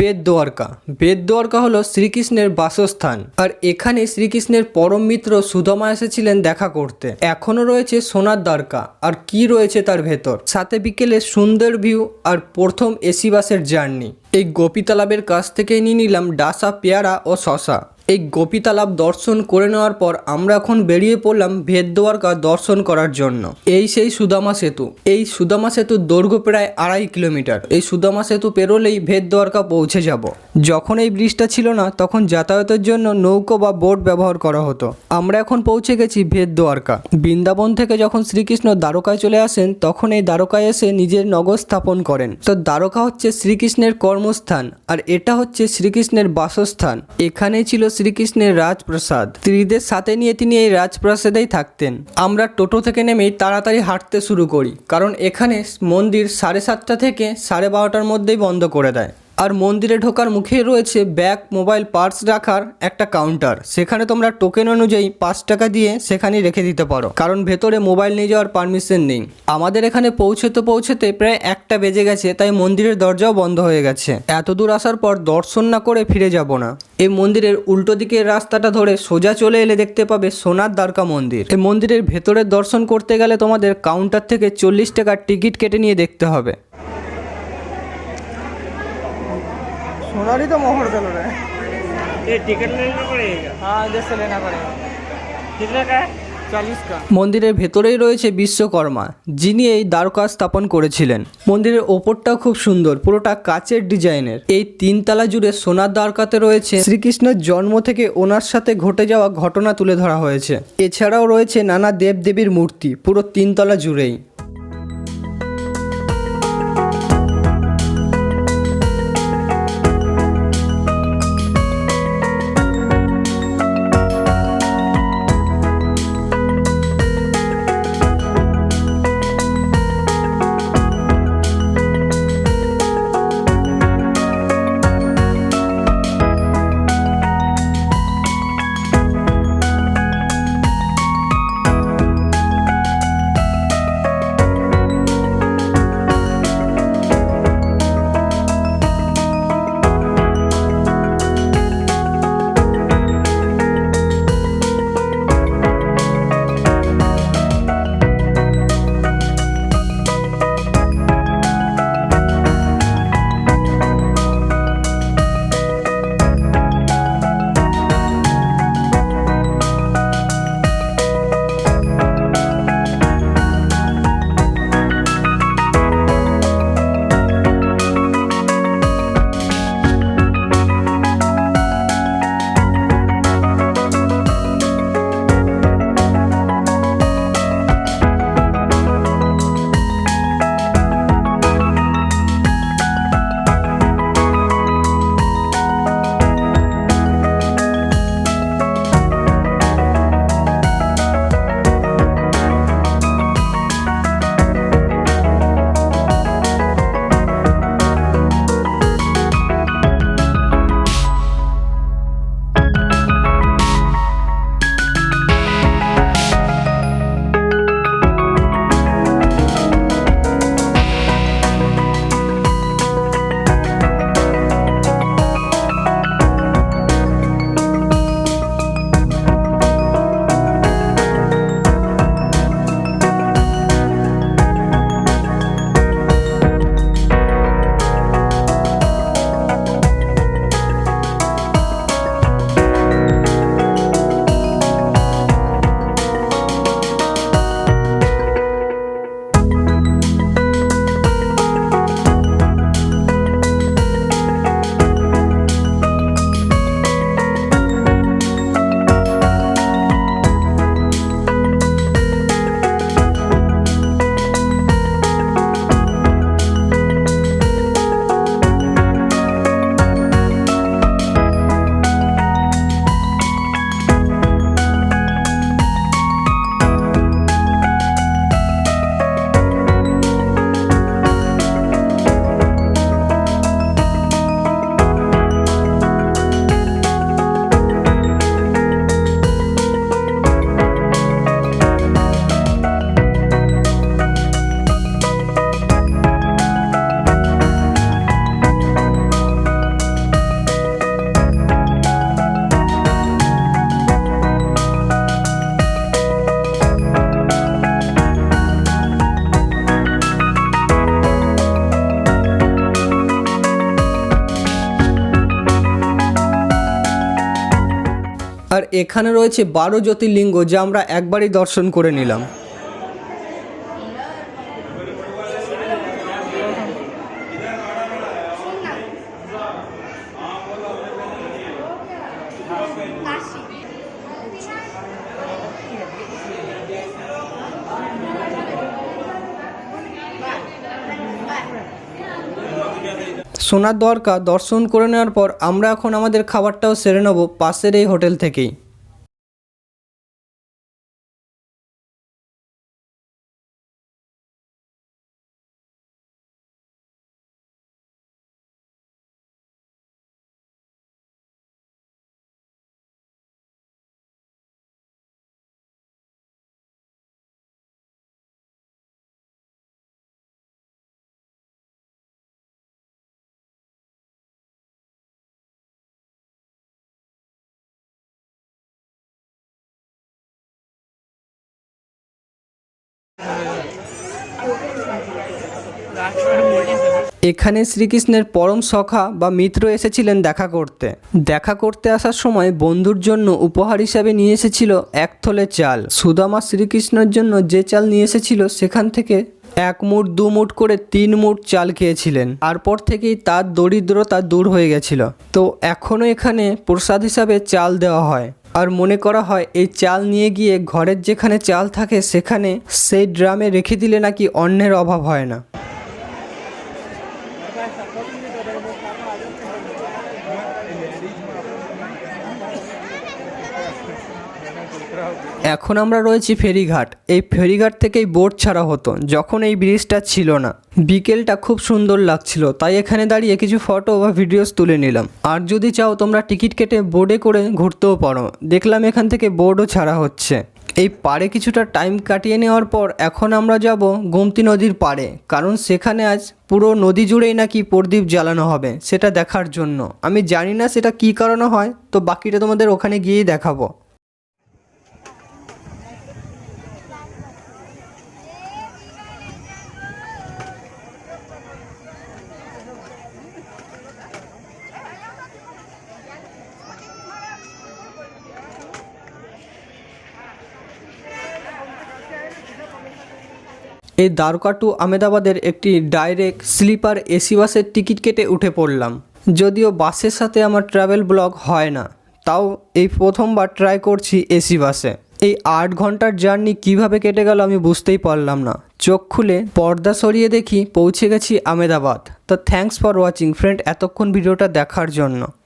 বেতদ্বারকা। বেতদ্বারকা হলো শ্রীকৃষ্ণের বাসস্থান, আর এখানে শ্রীকৃষ্ণের পরম মিত্র সুদামা এসেছিলেন দেখা করতে। এখনো রয়েছে সোনার দ্বারকা, আর কি রয়েছে তার ভেতর, সাথে বিকেলে সুন্দর ভিউ আর প্রথম এসি বাসের জার্নি। এই গোপী তালাবের কাছ থেকে নিয়ে নিলাম ডাসা, পেয়ারা ও শশা। এই গোপী তালাব দর্শন করে নেওয়ার পর আমরা এখন বেরিয়ে পড়লাম বেতদ্বারকা দর্শন করার জন্য। এই সেই সুদামা সেতু। এই সুদামা সেতুর দৈর্ঘ্য প্রায় 2.5 কিলোমিটার। এই সুদামা সেতু পেরোলেই বেতদ্বারকা পৌঁছে যাব। যখন এই ব্রিজটা ছিল না তখন যাতায়াতের জন্য নৌকো বা বোট ব্যবহার করা হতো। আমরা এখন পৌঁছে গেছি বেতদ্বারকা। বৃন্দাবন থেকে যখন শ্রীকৃষ্ণ দ্বারকায় চলে আসেন তখন এই দ্বারকায় এসে নিজের নগর স্থাপন করেন। তো দ্বারকা হচ্ছে শ্রীকৃষ্ণের কর্মস্থান, আর এটা হচ্ছে শ্রীকৃষ্ণের বাসস্থান। এখানেই ছিল শ্রীকৃষ্ণের রাজপ্রাসাদ। স্ত্রীদের সাথে নিয়ে তিনি এই রাজপ্রাসাদেই থাকতেন। আমরা টোটো থেকে নেমেই তাড়াতাড়ি হাঁটতে শুরু করি, কারণ এখানে মন্দির 7:30 থেকে 12:30টার মধ্যেই বন্ধ করে দেয়। আর মন্দিরে ঢোকার মুখেই রয়েছে ব্যাগ, মোবাইল, পার্স রাখার একটা কাউন্টার। সেখানে তোমরা টোকেন অনুযায়ী 5 টাকা দিয়ে সেখানেই রেখে দিতে পারো, কারণ ভেতরে মোবাইল নিয়ে যাওয়ার পারমিশন নেই। আমাদের এখানে পৌঁছতে প্রায় 1টা বেজে গেছে, তাই মন্দিরের দরজাও বন্ধ হয়ে গেছে। এত দূর আসার পর দর্শন না করে ফিরে যাব না। এই মন্দিরের উল্টো দিকের রাস্তাটা ধরে সোজা চলে এলে দেখতে পাবে সোনার দ্বারকা মন্দির। এই মন্দিরের ভেতরের দর্শন করতে গেলে তোমাদের কাউন্টার থেকে 40 টাকার টিকিট কেটে নিয়ে দেখতে হবে। सोनारी तो मोहर चल रहा है। ये टिकट लेना पड़ेगा। हाँ जैसे लेना पड़ेगा। कितने का है? 40 का। মন্দিরের ভেতরেই রয়েছে বিশ্বকর্মা, যিনি এই দ্বারকা স্থাপন করেছিলেন। মন্দিরের ওপরটাও খুব সুন্দর, পুরোটা কাচের ডিজাইনের। এই 3 তলা জুড়ে সোনার দ্বারকাতে রয়েছে শ্রীকৃষ্ণের জন্ম থেকে ওনার সাথে ঘটে যাওয়া ঘটনা তুলে ধরা হয়েছে। এছাড়াও রয়েছে নানা দেবদেবীর মূর্তি পুরো 3 তলা জুড়েই। আর এখানে রয়েছে 12 জ্যোতির্লিঙ্গ, যা আমরা একবারই দর্শন করে নিলাম। সোনার দ্বারকা দর্শন করে নেওয়ার পর আমরা এখন আমাদের খাবারটাও সেরে নেব পাশের এই হোটেল থেকেই। এখানে শ্রীকৃষ্ণের পরম সখা বা মিত্র এসেছিলেন দেখা করতে আসার সময় বন্ধুর জন্য উপহার হিসাবে নিয়ে এসেছিল 1 থলে চাল। সুদামা শ্রীকৃষ্ণের জন্য যে চাল নিয়ে এসেছিল সেখান থেকে 1 মুঠ 2 মুঠ করে 3 মুঠ চাল খেয়েছিলেন। তারপর থেকেই তার দরিদ্রতা দূর হয়ে গেছিল। তো এখনও এখানে প্রসাদ হিসাবে চাল দেওয়া হয়, আর মনে করা হয় এই চাল নিয়ে গিয়ে ঘরের যেখানে চাল থাকে সেখানে সেই ড্রামে রেখে দিলে নাকি অন্নের অভাব হয় না। এখন আমরা রয়েছি ফেরিঘাট। এই ফেরিঘাট থেকেই বোট ছাড়া হতো যখন এই ব্রিজটা ছিল না। বিকেলটা খুব সুন্দর লাগছিল, তাই এখানে দাঁড়িয়ে কিছু ফটো বা ভিডিওস তুলে নিলাম। আর যদি চাও তোমরা টিকিট কেটে বোর্ডে করে ঘুরতেও পারো। দেখলাম এখান থেকে বোর্ডও ছাড়া হচ্ছে। এই পাড়ে কিছুটা টাইম কাটিয়ে নেওয়ার পর এখন আমরা যাব গোমতী নদীর পাড়ে, কারণ সেখানে আজ পুরো নদী জুড়েই নাকি প্রদীপ জ্বালানো হবে সেটা দেখার জন্য। আমি জানি না সেটা কী কারণে হয়, তো বাকিটা তোমাদের ওখানে গিয়েই দেখাবো। এই দ্বারকা টু আহমেদাবাদের একটি ডাইরেক্ট স্লিপার এসি বাসের টিকিট কেটে উঠে পড়লাম। যদিও বাসের সাথে আমার ট্রাভেল ব্লগ হয় না, তাও এই প্রথমবার ট্রাই করছি এসি বাসে। এই 8 ঘন্টার জার্নি কিভাবে কেটে গেল আমি বুঝতেই পারলাম না। চোখ খুলে পর্দা সরিয়ে দেখি পৌঁছে গেছি আহমেদাবাদ। তো থ্যাঙ্কস ফর ওয়াচিং ফ্রেন্ড, এতক্ষণ ভিডিওটা দেখার জন্য।